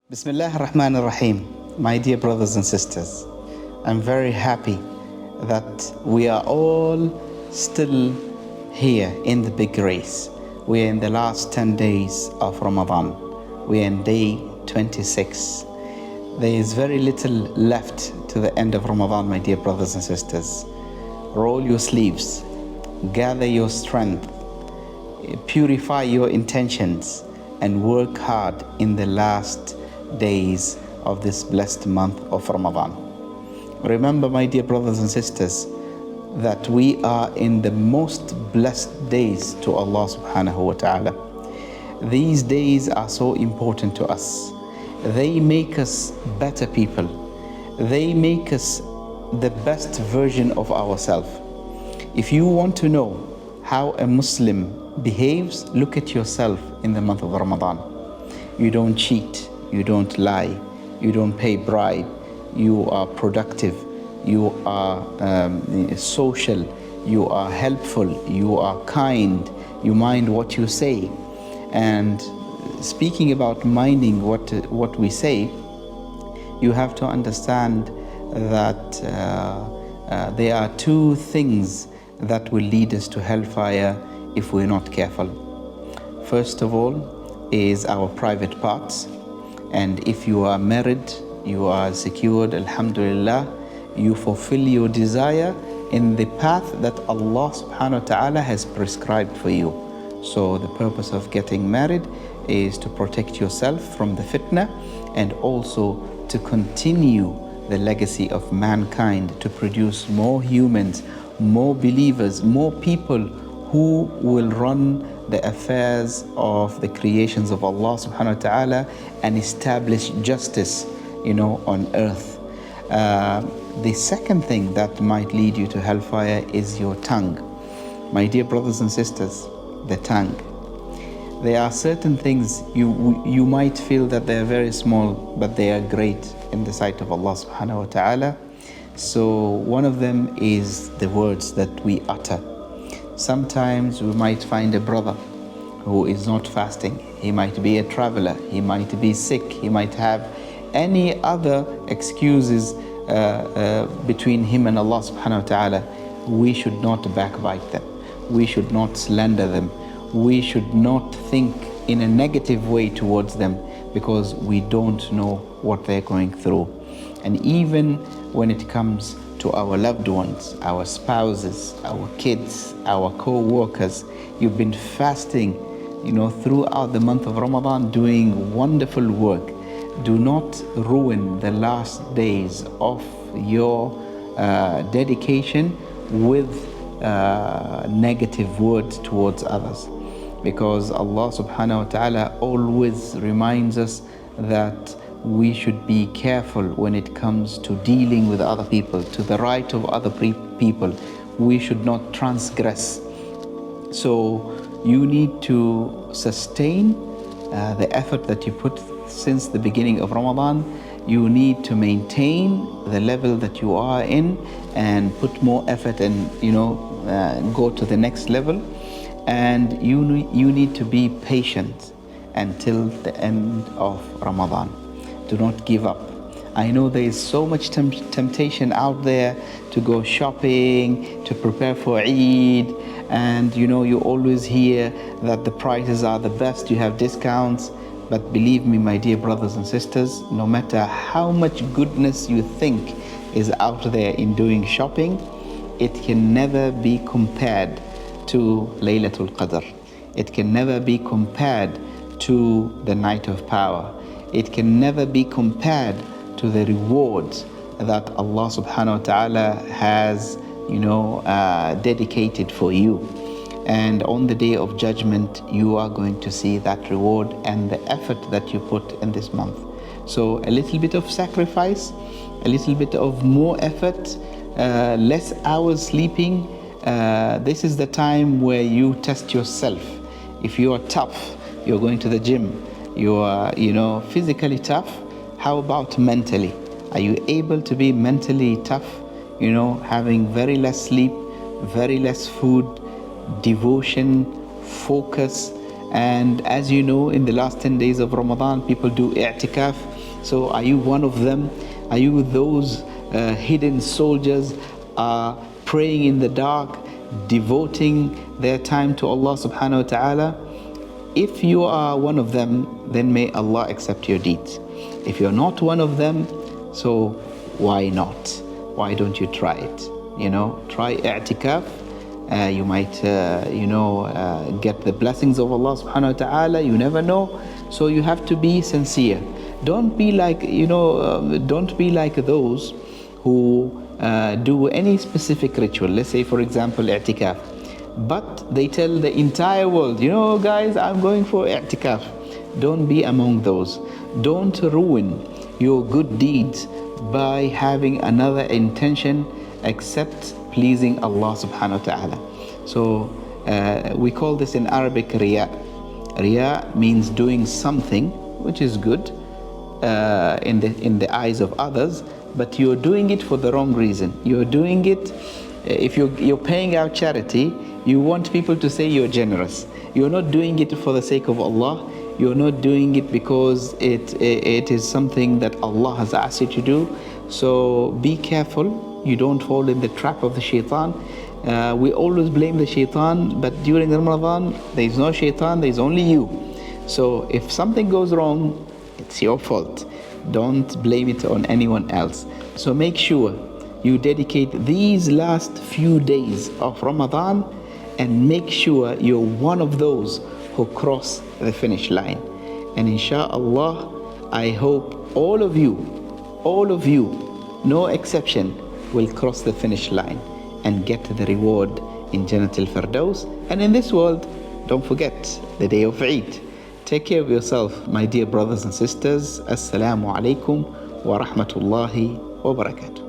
Bismillah ar-Rahman ar-Rahim. My dear brothers and sisters, I'm very happy that we are all still here in the big race. We are in the last 10 days of Ramadan. We are in day 26. There is very little left to the end of Ramadan, my dear brothers and sisters. Roll your sleeves, gather your strength, purify your intentions, and work hard in the last days of this blessed month of Ramadan. Remember, my dear brothers and sisters, that we are in the most blessed days to Allah subhanahu wa ta'ala. These days are so important to us. They make us better people. They make us the best version of ourselves. If you want to know how a Muslim behaves, look at yourself in the month of Ramadan. You don't cheat, you don't lie, you don't pay bribe, you are productive, you are social, you are helpful, you are kind, you mind what you say. And speaking about minding what we say, you have to understand that there are two things that will lead us to hellfire if we're not careful. First of all is our private parts. And if you are married, you are secured, alhamdulillah, you fulfill your desire in the path that Allah subhanahu wa ta'ala has prescribed for you. So the purpose of getting married is to protect yourself from the fitna and also to continue the legacy of mankind, to produce more humans, more believers, more people who will run the affairs of the creations of Allah subhanahu wa ta'ala and establish justice, on earth. The second thing that might lead you to hellfire is your tongue. My dear brothers and sisters, the tongue. There are certain things you might feel that they are very small, but they are great in the sight of Allah subhanahu wa ta'ala. So one of them is the words that we utter. Sometimes we might find a brother who is not fasting. He might be a traveler, he might be sick, he might have any other excuses between him and Allah subhanahu wa ta'ala. We should not backbite them. We should not slander them. We should not think in a negative way towards them, because we don't know what they're going through. And even when it comes to our loved ones, our spouses, our kids, our co-workers, you've been fasting, throughout the month of Ramadan, doing wonderful work. Do not ruin the last days of your dedication with negative words towards others, because Allah subhanahu wa ta'ala always reminds us that we should be careful when it comes to dealing with other people, to the right of other people. We should not transgress. So you need to sustain the effort that you put since the beginning of Ramadan. You need to maintain the level that you are in and put more effort and go to the next level. And you need to be patient until the end of Ramadan. Do not give up. I know there is so much temptation out there to go shopping, to prepare for Eid, and you always hear that the prices are the best, you have discounts. But believe me, my dear brothers and sisters, no matter how much goodness you think is out there in doing shopping, it can never be compared to Laylatul Qadr. It can never be compared to the night of power. It can never be compared to the rewards that Allah subhanahu wa ta'ala has, dedicated for you. And on the day of judgment, you are going to see that reward and the effort that you put in this month. So a little bit of sacrifice, a little bit of more effort, less hours sleeping. This is the time where you test yourself. If you are tough, you're going to the gym, you are, physically tough. How about mentally? Are you able to be mentally tough? Having very less sleep, very less food, devotion, focus. And as you know, in the last 10 days of Ramadan, people do i'tikaf. So are you one of them? Are you those hidden soldiers praying in the dark, devoting their time to Allah subhanahu wa ta'ala? If you are one of them, then may Allah accept your deeds. If you're not one of them, so why not? Why don't you try it? Try i'tikaf. You might, get the blessings of Allah subhanahu wa ta'ala. You never know. So you have to be sincere. Don't be like, don't be like those who do any specific ritual. Let's say, for example, i'tikaf. But they tell the entire world, guys, I'm going for i'tikaf. Don't be among those. Don't ruin your good deeds by having another intention except pleasing Allah subhanahu wa ta'ala. So we call this in Arabic riya. Riya means doing something which is good in the eyes of others, but you're doing it for the wrong reason. You're doing it, if you're paying out charity, you want people to say you're generous. You're not doing it for the sake of Allah. You're not doing it because it is something that Allah has asked you to do. So be careful. You don't fall in the trap of the shaitan. We always blame the shaitan, but during Ramadan, there is no shaitan, there is only you. So if something goes wrong, it's your fault. Don't blame it on anyone else. So make sure you dedicate these last few days of Ramadan and make sure you're one of those who cross the finish line. And inshallah, I hope all of you, no exception, will cross the finish line and get the reward in Jannatul Firdaus. And in this world, don't forget the day of Eid. Take care of yourself, my dear brothers and sisters. Assalamu alaikum wa rahmatullahi wa barakatuh.